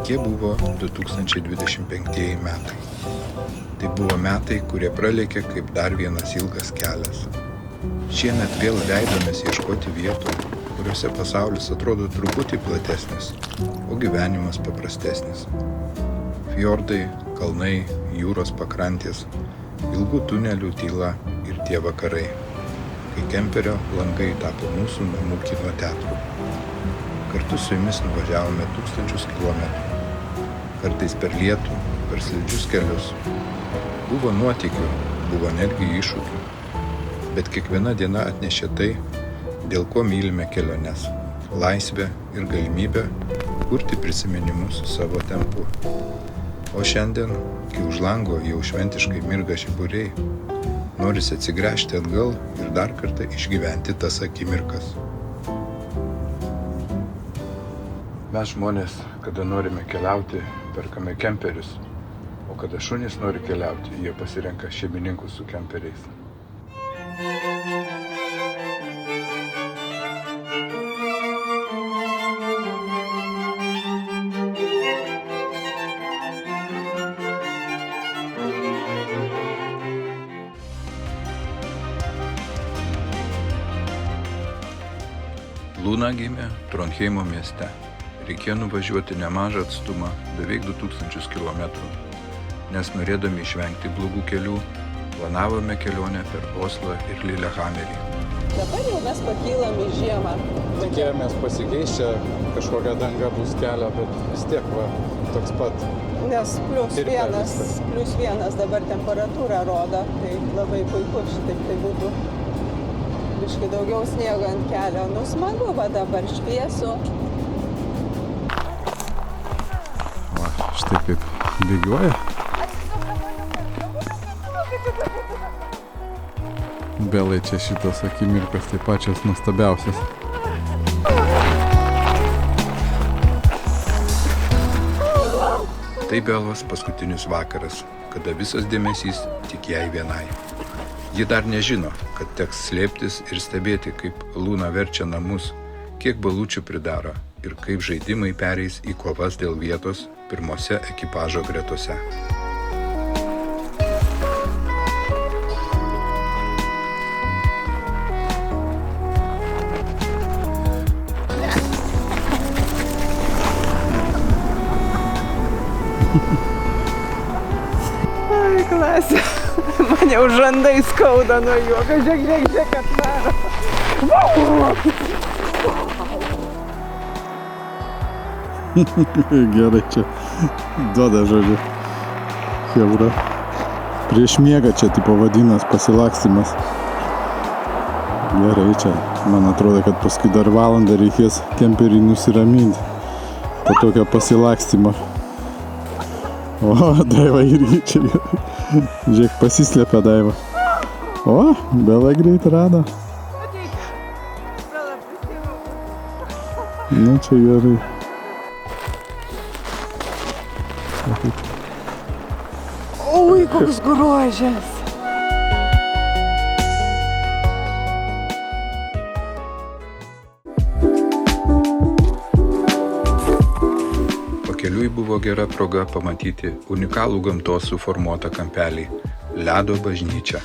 Tokie buvo 2025 metai. Tai buvo metai, kurie pralėkė kaip dar vienas ilgas kelias. Šiemet vėl leidomės ieškoti vietų, kuriuose pasaulis atrodo truputį platesnis, o gyvenimas paprastesnis. Fjordai, kalnai, jūros pakrantės, ilgų tunelių tyla ir tie vakarai, kai kemperio langai tapo mūsų namų kino teatru. Kartu su jumis nuvažiavome 1000 kilometrų. Kartais per lietų, per slidžius kelius. Buvo nuotykių, buvo netgi iššūkių. Bet kiekviena diena atnešė tai, dėl ko mylime keliones. Laisvę ir galimybę kurti prisiminimus savo tempu. O šiandien, kai už lango jau šventiškai mirga žiburiai, norisi atsigręžti atgal ir dar kartą išgyventi tas akimirkas. Mes žmonės, kada norime keliauti, perkame kemperius, o kada šunys nori keliauti, jie pasirenka šeimininkus su kemperiais. Luna gimė Tronheimo mieste. Reikėjo nuvažiuoti nemažą atstumą, beveik 2000 kilometrų, nes norėdami išvengti blogų kelių, planavome kelionę per Oslą ir Lillehammerį. Dabar jau mes pakylam į žiemą. Tikėjomės pasikeisti, kažkokia danga bus kelio, bet vis tiek toks pat. Nes +1 dabar temperatūra rodo, tai labai puiku šitaip tai būtų. Biškai daugiau sniego ant kelio. Nu smagu, va dabar šviesu. Štai kaip bėgioja. Belai čia šitos akimirkos tai pačios nuostabiausios. Tai Belos paskutinis vakaras, kada visas dėmesys tik jai vienai. Ji dar nežino, kad teks slėptis ir stebėti, kaip Luna verčia namus, kiek balučių pridaro ir kaip žaidimai pereis į kovas dėl vietos pirmose ekipažo gretose. Ai, klasė. Man jau žandai skauda nuo juoko. Žiūrėk, atvaro. Gerai čia duoda žodžiu. Chebra. Prieš miegą čia tipo vadinas pasilakstymas. Gerai čia. Man atrodo, kad paskui dar valandą reikės kemperį nusiraminti. Po tokio pasilakstymo. O, Daiva irgi čia. Žiūrėk, pasislėpė Daiva. O, Bela greit rado. Nu čia gerai. Oi, koks grožis. Pakeliui buvo gera proga pamatyti unikalų gamtos suformuotą kampelį – Ledo bažnyčią.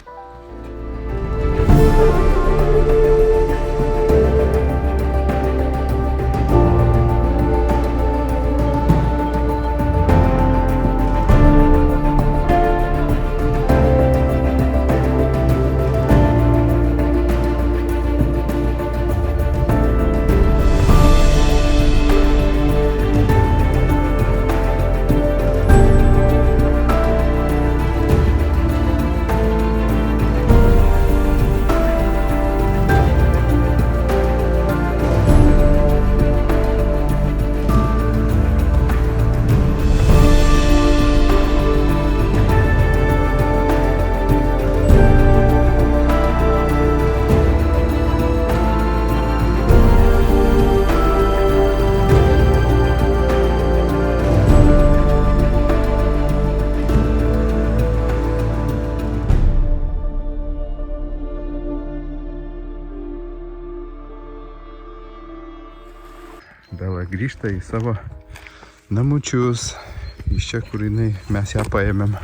Bela grįžta į savo namučius. Iš čia, kur mes ją paėmėm.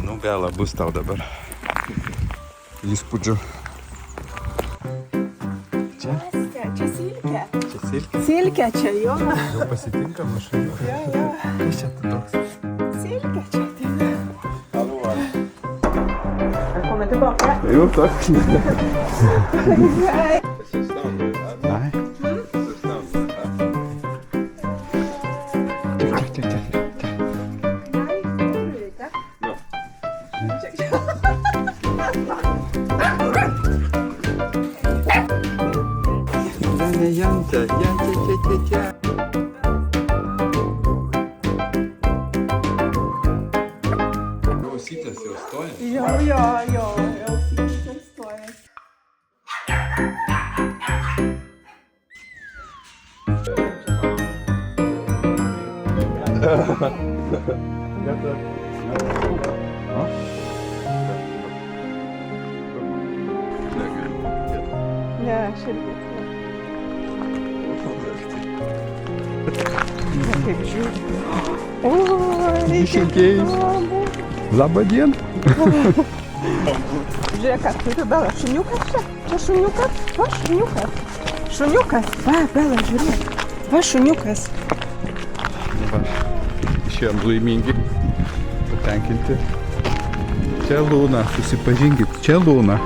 Nu, Bela, bus tau dabar įspūdžių. Čia? Čia silkė. Čia silkė? Silkė čia, jo. Jau pasitinka mašina. Jo. Kas čia toks? Silkė čia, tai. Alua. Kommer tillbaka. Jo, tack. Hej. Nej. Klausytės jau stoja? Jo, ausytės stoja. Ne, aš irgi. Kaip žiūrėjau. Oi, Išeikėjus. Labadien. Žiūrėk, ką turiu, Bela, šuniukas čia? Čia šuniukas? Va, šuniukas. Šuniukas. Va, Bela, žiūrėk. Va, šuniukas. Išėjom laimingi, patenkinti. Čia Luna, susipažinkit, čia Luna.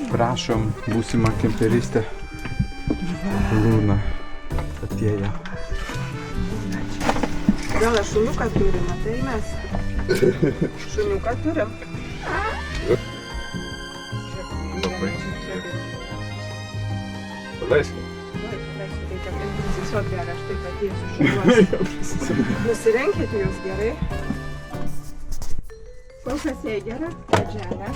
Prašom, būsimą kemperistę Luna atėjo. Bela, šuniuką turim, matai mes. Šuniuką turim. Paleiskime. Reikia prisisot gerai, aš taip atėsiu šuniuos. Nusirenkite jūs gerai. Kol kas jai gera, pradžiame.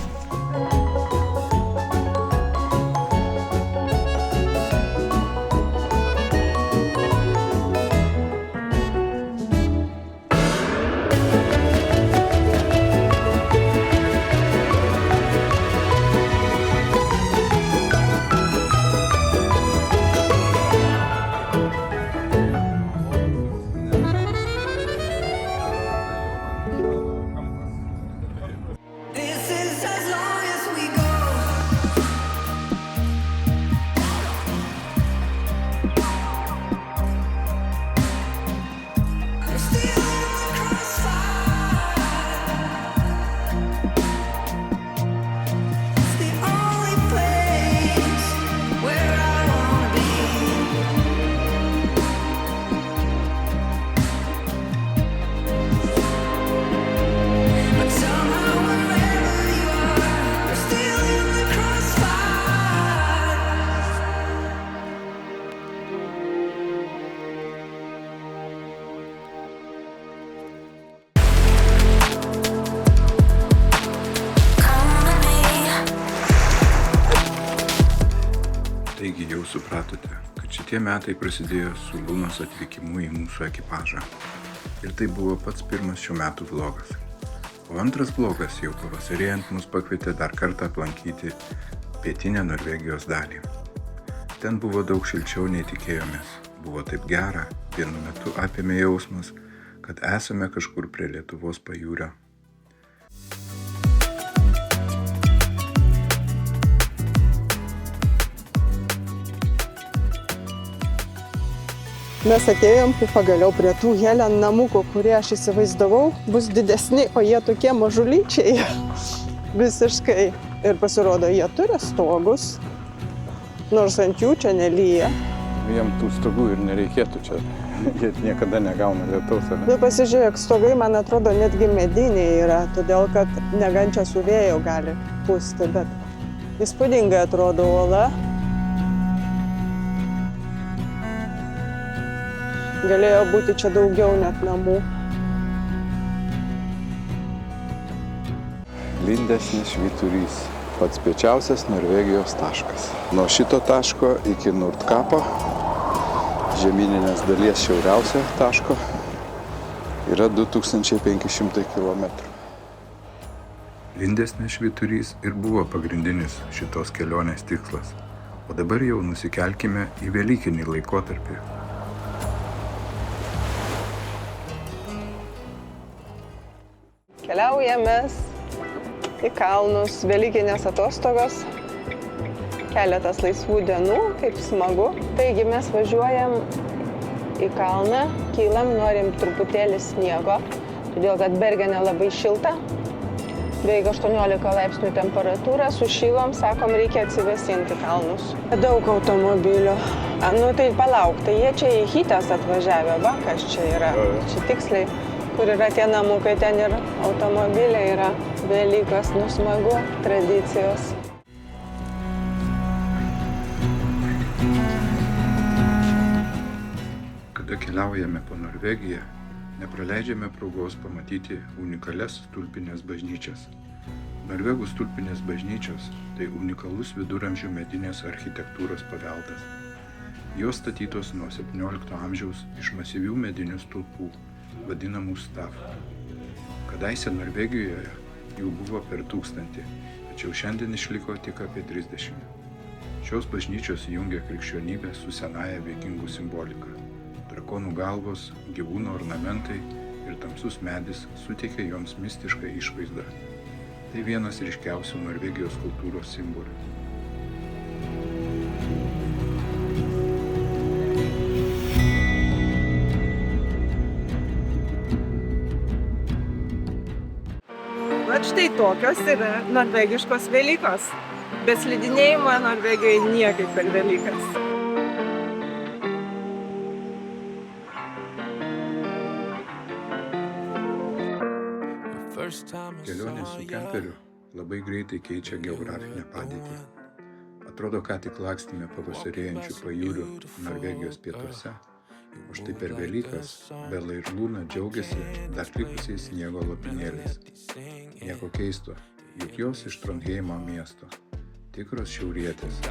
Taigi jau supratote, kad šitie metai prasidėjo su Lunos atvykimu į mūsų ekipažą. Ir tai buvo pats pirmas šių metų vlogas. O antras vlogas jau pavasarėjant mus pakvietė dar kartą aplankyti pietinę Norvegijos dalį. Ten buvo daug šilčiau nei tikėjomės. Buvo taip gera, vienu metu apėmė jausmas, kad esame kažkur prie Lietuvos pajūrio. Mes atėjom pagaliau prie tų Helen namukų, kurie aš įsivaizdavau, bus didesni, o jie tokie mažulyčiai visiškai. Ir pasirodo, jie turi stogus, nors ant jų čia nelyja. Jiem tų stogų ir nereikėtų čia, jie niekada negauna lietaus. Tai pasižiūrėk, stogai, man atrodo, netgi mediniai yra, todėl kad negančia su vėjo gali pūsti, bet įspūdingai atrodo uola. Galėjo būti čia daugiau net namų. Lindesnis švyturys. Pats piečiausias Norvegijos taškas. Nuo šito taško iki Nordkapo, žemyninės dalies šiauriausio taško, yra 2500 km. Lindesnės švyturys ir buvo pagrindinis šitos kelionės tikslas. O dabar jau nusikelkime į velykinį laikotarpį. Keliaujame į kalnus, velykinės atostogos, keletas laisvų dienų, kaip smagu. Taigi mes važiuojam į kalną, kylam, norim truputėlį sniego, todėl kad Bergene labai šilta, beveik 18 laipsnių temperatūra, sušylom, sakom, reikia atsivesinti kalnus. Daug automobilių. Nu tai palauk, tai jie čia į Hytes atvažiavę, va, kas čia yra, čia tiksliai. Kur yra tie namukai, ten ir automobiliai yra. Velykos, nu smagu, tradicijos. Kada keliaujame po Norvegiją, nepraleidžiame progos pamatyti unikalias stulpinės bažnyčias. Norvegų stulpinės bažnyčios – tai unikalus viduramžių medinės architektūros paveldas. Jos statytos nuo 17 amžiaus iš masyvių medinių stulpų, vadinamų stav. Kadaise Norvegijoje jų buvo per 1000, tačiau šiandien išliko tik apie 30. Šios bažnyčios jungia krikščionybę su senaja vikingų simbolika. Drakonų galvos, gyvūnų ornamentai ir tamsus medis suteikia joms mistišką išvaizdą. Tai vienas ryškiausių Norvegijos kultūros simbolių. Vat štai tokios yra norvegiškos Velykos. Be slidinėjimo Norvegijoje niekaip per Velykas. Kelionė su kemperiu labai greitai keičia geografinę padėtį. Atrodo, ką tik lakstėme pavasarėjančių pajūrių Norvegijos pietuose, o štai per Velykas Bela ir Luna džiaugiasi dar likusiais sniego lopinėliais. Nieko keisto, juk jos iš Trondheimo miesto, tikros šiaurietės.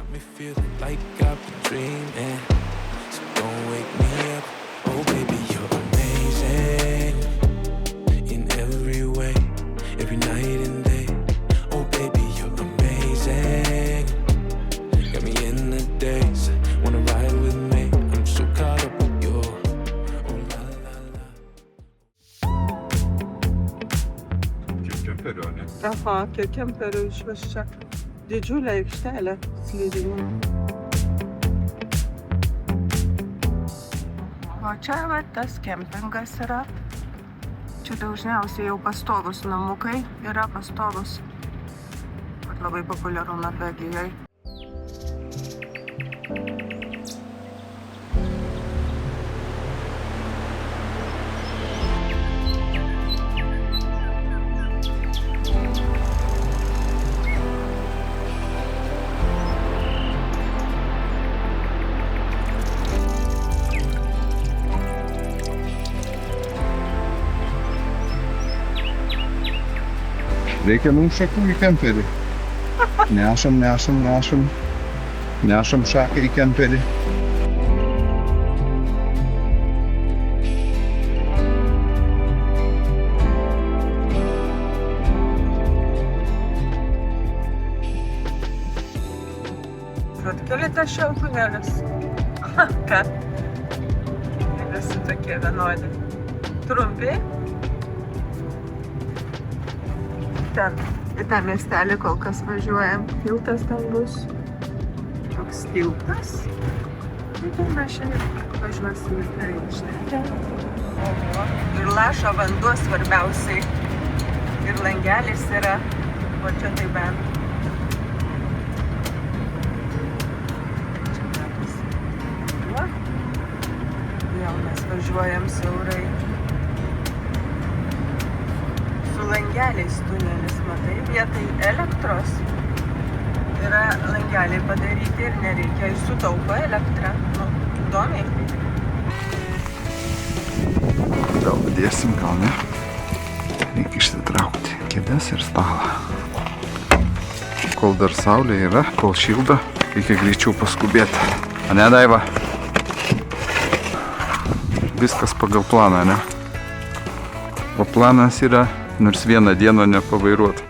Aha, kiek kemperių išvis čia. Didžiulė aikštelė slidinimui. O čia va tas kempingas yra. Čia dažniausiai jau pastovus namukai yra pastovus. Labai populiaru Norvegijoje. Reikia mums šakų į kemperį. Nešam šaką į kemperį. Atkelite šalpunėlis. Ką? Visi tokie vienodi. Trumpi. Ten, į tą miestelį kol kas važiuojam. Tiltas ten bus. Toks tiltas. Ir mes šiandien važiuosim į Karinštę. Ir lašo vanduo svarbiausiai. Ir langelis yra. O čia tai bent. Čia matosi. Va. Vėl mes važiuojam siaurai. Langeliais tunelis, matai, vietoj elektros yra langeliai padaryti ir nereikia, ir sutaupo elektrą. Nu, įdomiai. Gal dėsim, gal ne. Reikia išsitraukti kėdes ir stalą. Kol dar saulė yra, kol šilda, reikia greičiau paskubėti. Ane, Daiva? Viskas pagal planą, ne? O planas yra nors vieną dieną nepavairuot.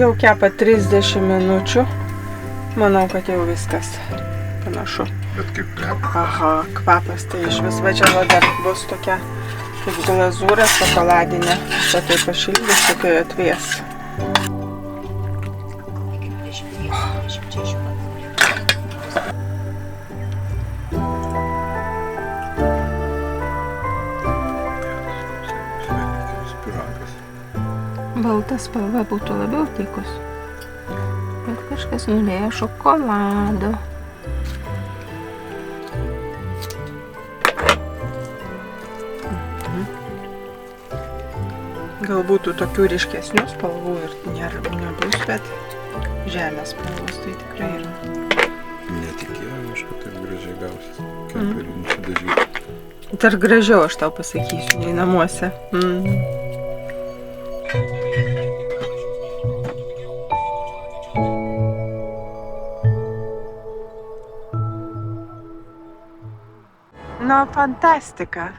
Jau kepa 30 minučių. Manau, kad jau viskas panašu. Bet kaip kvepia? Aha, kvapas tai iš vis. Va čia va dar bus tokia kaip glazūra šokoladinė. Čia tai pašildysiu, kai atvės. Balta spalva būtų labiau tikus. Bet kažkas nulėjo šokolado. Galbūt tokių ryškesnių spalvų ir nebus, bet žemės spalvos tai tikrai yra. Netikėjau, aš kad taip gražiai gausis. Kemperių nusidažyti. Dar gražiau aš tau pasakysiu, nei namuose. Nu, fantastika.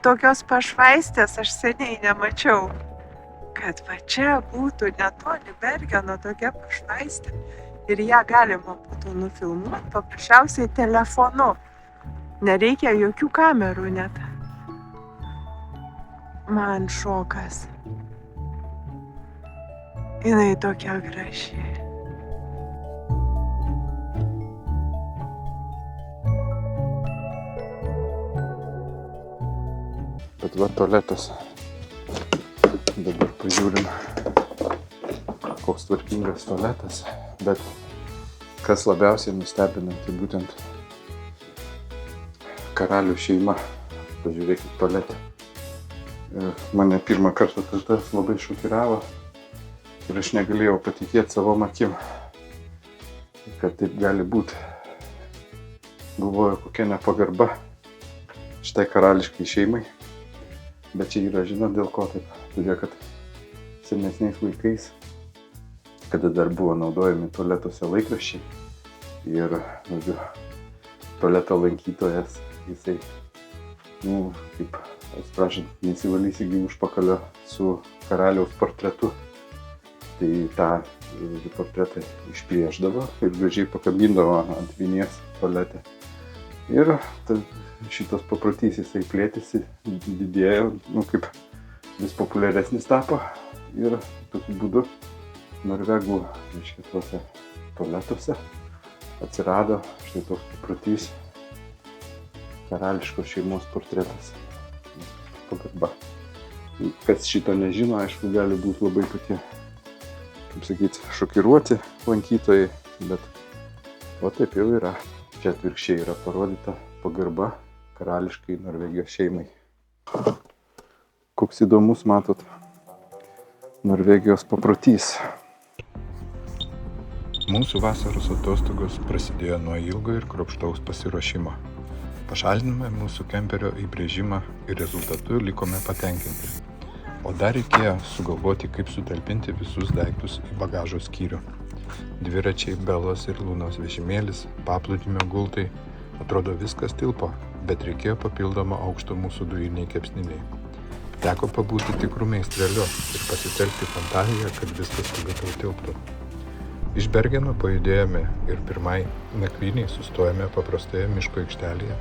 Tokios pašvaistės aš seniai nemačiau. Kad va čia būtų netoli Bergeno tokia pašvaistė ir ją galima būtų nufilmuoti paprasčiausiai telefonu. Nereikia jokių kamerų net. Man šokas. Jinai tokia graži. Bet va tualetas. Dabar pažiūrim, koks tvarkingas tualetas. Bet kas labiausiai nustebina, tai būtent karalių šeima. Pažiūrėkit tualetą. Mane pirmą kartą tas labai šokiravo. Ir aš negalėjau patikėti savo akim, kad taip gali būti. Galvoju, kokia nepagarba šitai karališkai šeimai. Bet čia yra, žinot, dėl ko taip. Todėl, kad senesniais laikais, kada dar buvo naudojami tualetuose laikraščiai ir, tualeto lankytojas, jisai, kaip, atsiprašant, nesivalysi gi užpakalio su karaliaus portretu. Tai tą portretą išpiešdavo ir gražiai pakabindavo ant vinies tualete. Ir šitas paprotys jisai plėtėsi, didėjo, kaip vis populiaresnis tapo. Ir tokiu būdu Norvegų, tuose tualetuose atsirado štai toks paprotys, karališkos šeimos portretas. Pagarba. Kas šito nežino, aišku, gali būti labai tokie, kaip sakyti, šokiruoti lankytojai, bet o taip jau yra. Čia atvirkščiai yra parodyta pagarba karališkai Norvegijos šeimai. Koks įdomus, matot, Norvegijos paprotys. Mūsų vasaros atostogos prasidėjo nuo ilgo ir kruopštaus pasiruošimo. Pašalinome mūsų kemperio įbrėžimą ir rezultatu likome patenkinti. O dar reikėjo sugalvoti, kaip sutalpinti visus daiktus į bagažo skyrių. Dviračiai, Belos ir Lunos vežimėlis, paplūdimio gultai. Atrodo, viskas tilpo, bet reikėjo papildomo aukšto mūsų dujiniai kepsniniai. Teko pabūti tikrų meistreliu ir pasitelkti fantaziją, kad viskas pagaliau tilptų. Iš Bergeno pajudėjome ir pirmai nakvynei sustojome paprastoje miško aikštelėje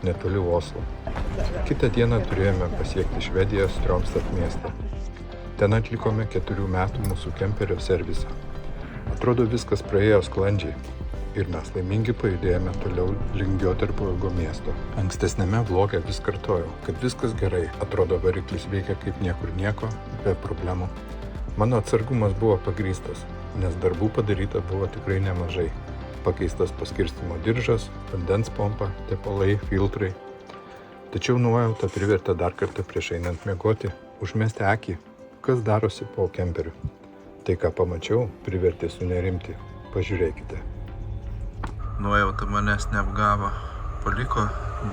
netoli Oslo. Kitą dieną turėjome pasiekti Švedijos Stromstad miestą. Ten atlikome 4 metų mūsų kemperio servisą. Atrodo, viskas praėjo sklandžiai ir mes laimingi pajudėjome toliau link Göteborgo miesto. Ankstesnėme vloge vis kartojau, kad viskas gerai, atrodo, variklis veikia kaip niekur nieko, be problemų. Mano atsargumas buvo pagrįstas. nes darbų padaryta buvo tikrai nemažai. Pakeistas paskirstymo diržas, vandens pompa, tepalai, filtrai. Tačiau nuojauta privertė dar kartą prieš einant miegoti užmesti akį, kas darosi po kemperiu. Tai, ką pamačiau, privertė sunerimti. Pažiūrėkite. Nuojauta manęs neapgavo. Paliko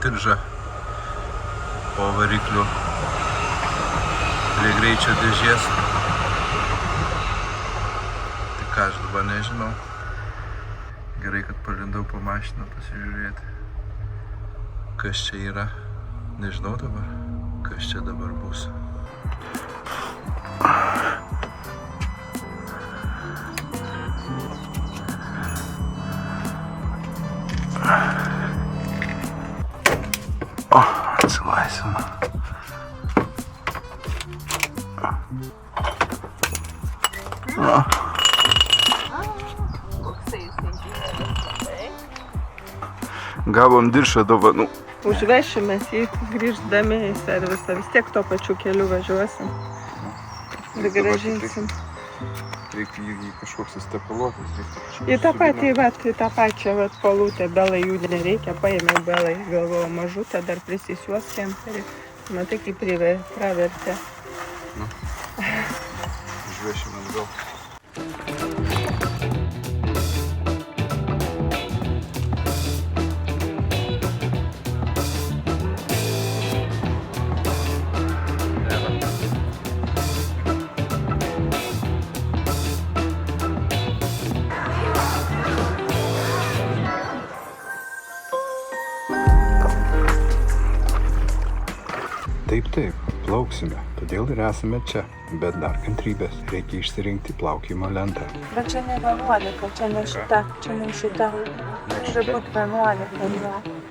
diržą po varikliu prie greičio dėžės. Tai ką aš dabar nežinau. Gerai, kad palindau po mašiną pasižiūrėti. Kas čia yra? Nežinau dabar, kas čia dabar bus. O, atsilaisvino. Gavom diržą dovanų. Užvešimės jį grįždami į servisą. Vis tiek tuo pačiu keliu važiuosim. Ir grąžinsim. Reikia jį kažkoks įstepiluotas. Į tą patį, į tą pačią palūtę. Belai jų nereikia. Paėmiau belai. Galvojau, mažutę dar prisisiuos kemperį. Matai, kaip pravertė. Užvešim atgal. Taip, plauksime, todėl ir esame čia, bet dar kantrybės, reikia išsirinkti plaukimo lentą. Bet čia ne 11, čia ne šita, čia ne šita. Turi būti 11.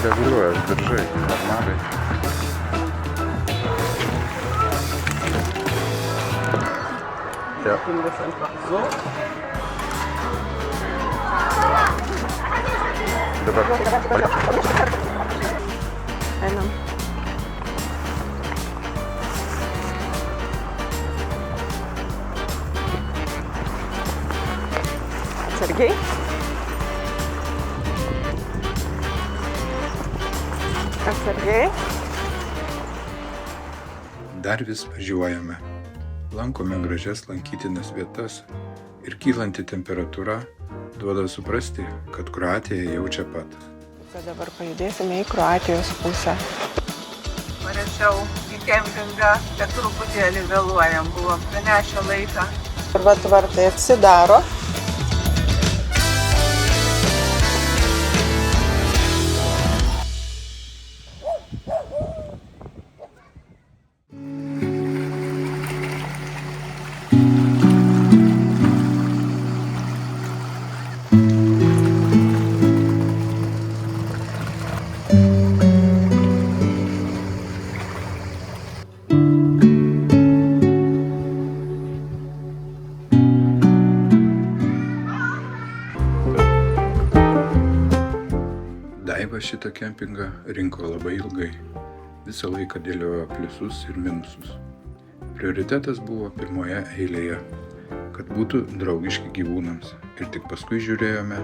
Reguliuojas diržai, normaliai. Ja. Dabar. Einam. Atsargiai. Atsargiai. Dar vis važiuojame. Lankome gražias lankytinas vietas ir kylanti temperatūra duoda suprasti, kad Kroatija jau čia pat. Dabar pajudėsime į Kroatijos pusę. Parašiau į kempingą, kad truputėlį vėluojam, buvom pranešę laiką. Ir va tvartai atsidaro. Šitą kempingą rinko labai ilgai. Visą laiką dėliojo pliusus ir minusus. Prioritetas buvo pirmoje eilėje, kad būtų draugiški gyvūnams. Ir tik paskui žiūrėjome,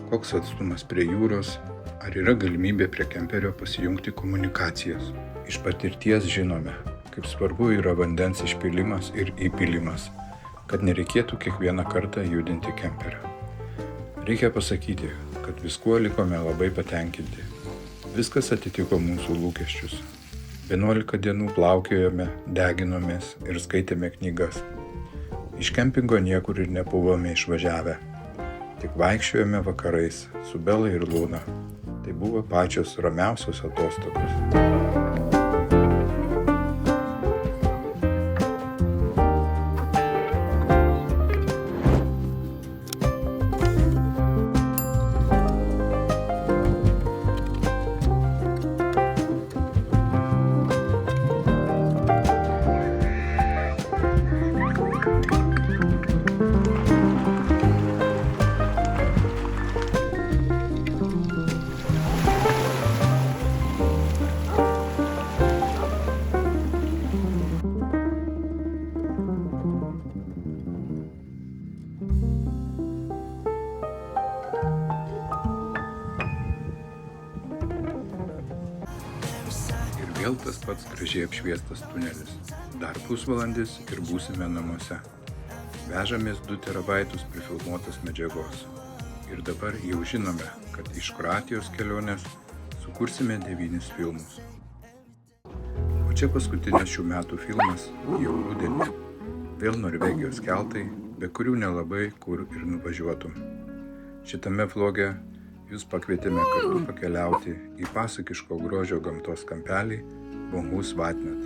koks atstumas prie jūros, ar yra galimybė prie kemperio pasijungti komunikacijas. Iš patirties žinome, kaip svarbu yra vandens išpylimas ir įpylimas, kad nereikėtų kiekvieną kartą judinti kemperio. Reikia pasakyti, kad viskuo likome labai patenkinti. Viskas atitiko mūsų lūkesčius. 11 dienų plaukiojome, deginomės ir skaitėme knygas. Iš kempingo niekur ir nebuvome išvažiavę. Tik vaikščiojome vakarais su Bela ir Luna. Tai buvo pačios ramiausios atostogos. Vėl tas pats gražiai apšviestas tunelis. Dar pusvalandis ir būsime namuose. Vežamės 2 terabaitus prifilmuotos medžiagos. Ir dabar jau žinome, kad iš Kroatijos kelionės sukursime 9 filmus. O čia paskutinis šių metų filmas jau rudenį. Vėl Norvegijos keltai, be kurių nelabai kur ir nuvažiuotum. Šitame vloge jūs pakvietėme kartu pakeliauti į pasakiško grožio gamtos kampelį Bonhus Vatnet.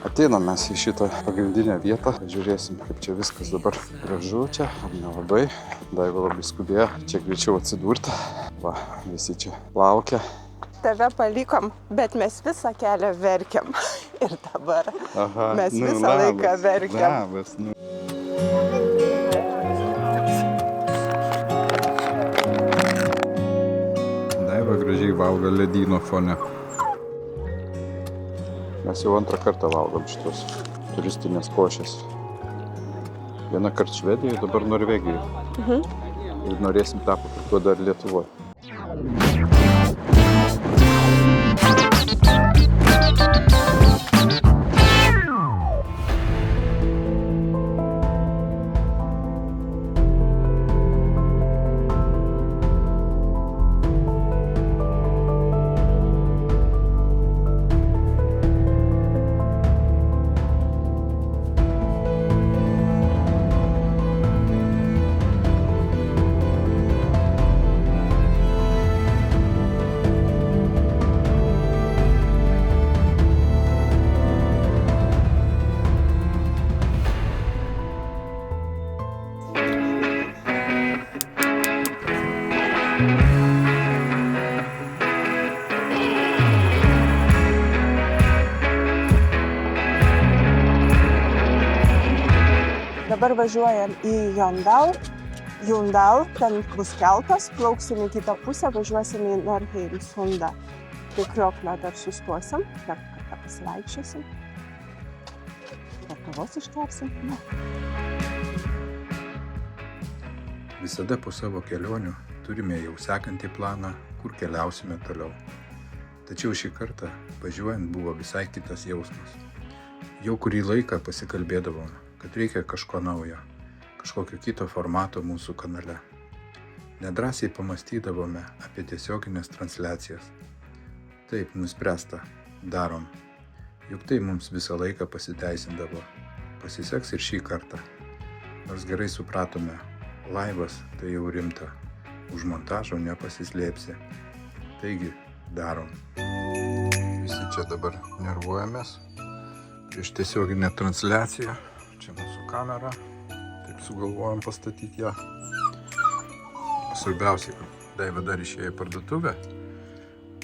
Ateinam mes į šitą pagrindinę vietą, žiūrėsim, kaip čia viskas dabar gražu čia, ar nelabai. Daiva labai skubėjo čia greičiau atsidurti, va, visi čia laukia. Tave palikom, bet mes visą kelią verkiam. Ir dabar mes visą laiką verkiam. Labas, Daiva gražiai valgo ledyno fone. Mes jau antrą kartą valgom šitos turistinės košės. Vieną kartą Švedijoje, dabar Norvegijoje. Ir norėsim tą pakartoti dar Lietuvoje. Dabar važiuojam į Jondal, ten bus keltas, plauksim į kitą pusę, važiuosim į Norheimsundą. Tai Krioklio dar sustosim, dar kartą pasivaikščiosim. Dar kavos iškersim. Visada po savo kelionių turime jau sekantį planą, kur keliausime toliau. Tačiau šį kartą važiuojant buvo visai kitas jausmas. Jau kurį laiką pasikalbėdavom, kad reikia kažko naujo, kažkokio kito formato mūsų kanale. Nedrąsiai pamastydavome apie tiesioginės transliacijas. Taip, nuspręsta, darom. Juk tai mums visą laiką pasiteisindavo. Pasiseks ir šį kartą. Nors gerai supratome, laivas tai jau rimta. Už montažo nepasislėpsi. Taigi, darom. Visi čia dabar nervuojamės. Prieš tiesioginę transliaciją. Čia mūsų kamera, taip sugalvojom pastatyti ją. Svarbiausia, kad Daiva dar išėjo į parduotuvę,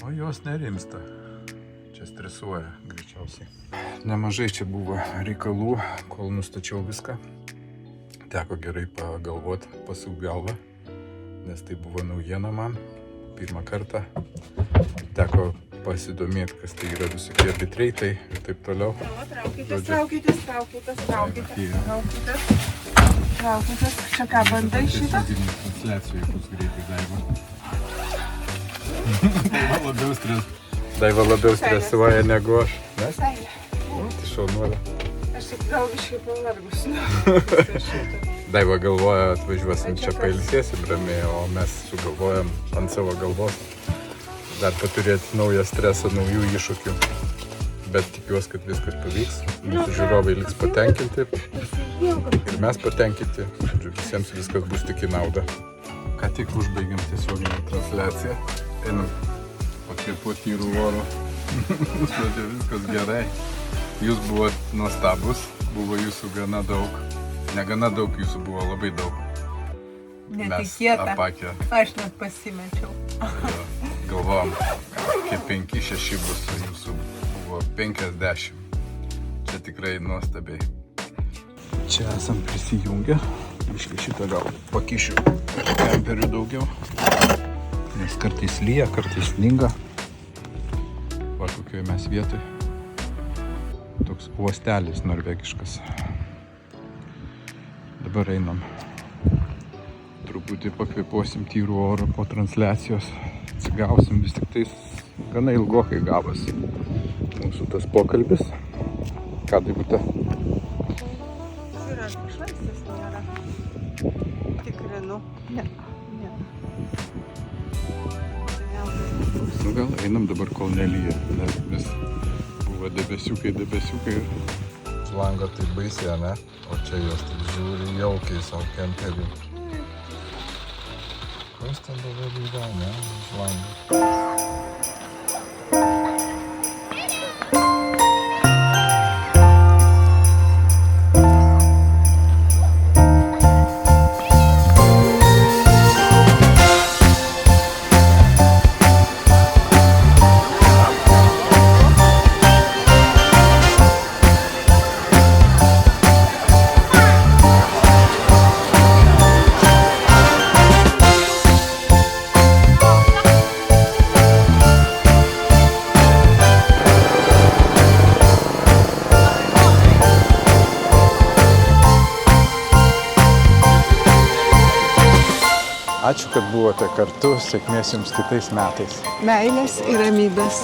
o jos nerimsta. Čia stresuoja greičiausiai. Nemažai čia buvo reikalų, kol nustačiau viską. Teko gerai pagalvoti, pasuk galvą, nes tai buvo naujiena man. Pirmą kartą teko pasidomėti, kas tai yra visokie bitreitai ir taip toliau. Traukitės. Čia ką, bandai šitą? Transliacijai bus greitai Daiva labiau stresuoja negu aš. Ne? Tai šaunuolė. Aš tik gal biškai pavargus. Daiva galvoja, atvažiuosim čia pailsėsim ramiai, o mes sugalvojam ant savo galvos dar paturėti naują stresą, naujų iššūkių. Bet tikiuosi, kad viskas pavyks. Mūsų žiūrovai liks patenkinti ir mes patenkinti. Visiems viskas bus tik į naudą. Ką tik užbaigėm tiesioginę transliaciją. Einam pakvėpuoti tyrų oro. Viskas gerai. Jūs buvot nuostabus, buvo jūsų gana daug. Ne gana daug, jūsų buvo labai daug. Netikėta. Mes apakę. Aš net pasimečiau. Galvojom, kokie 5-6 bus, jūsų buvo 50. Čia tikrai nuostabiai. Čia esam prisijungę. Iškai šitą gal pakišiu kemperių daugiau. Nes kartais lyja, kartais sninga. Va kokioje mes vietoj. Toks uostelis norvegiškas. Dabar einam. Truputį pakvėpuosim tyrų oro po transliacijos. Atsigausim, vis tik tais gana ilgokai gavosi mūsų tas pokalbis. Ką Daivute? Yra švaistis nėra. Tikrinu. Ne. Nu gal einam dabar, kol nelyja. Nes vis buvo debesiukai. Iš lango tai baisiai, ne? O čia jos taip žiūri jaukiai savo kemperį. Kas ten dabar yra, ne? Iš lango. Ačiū, kad buvote kartu. Sėkmės jums kitais metais. Meilės ir ramybės.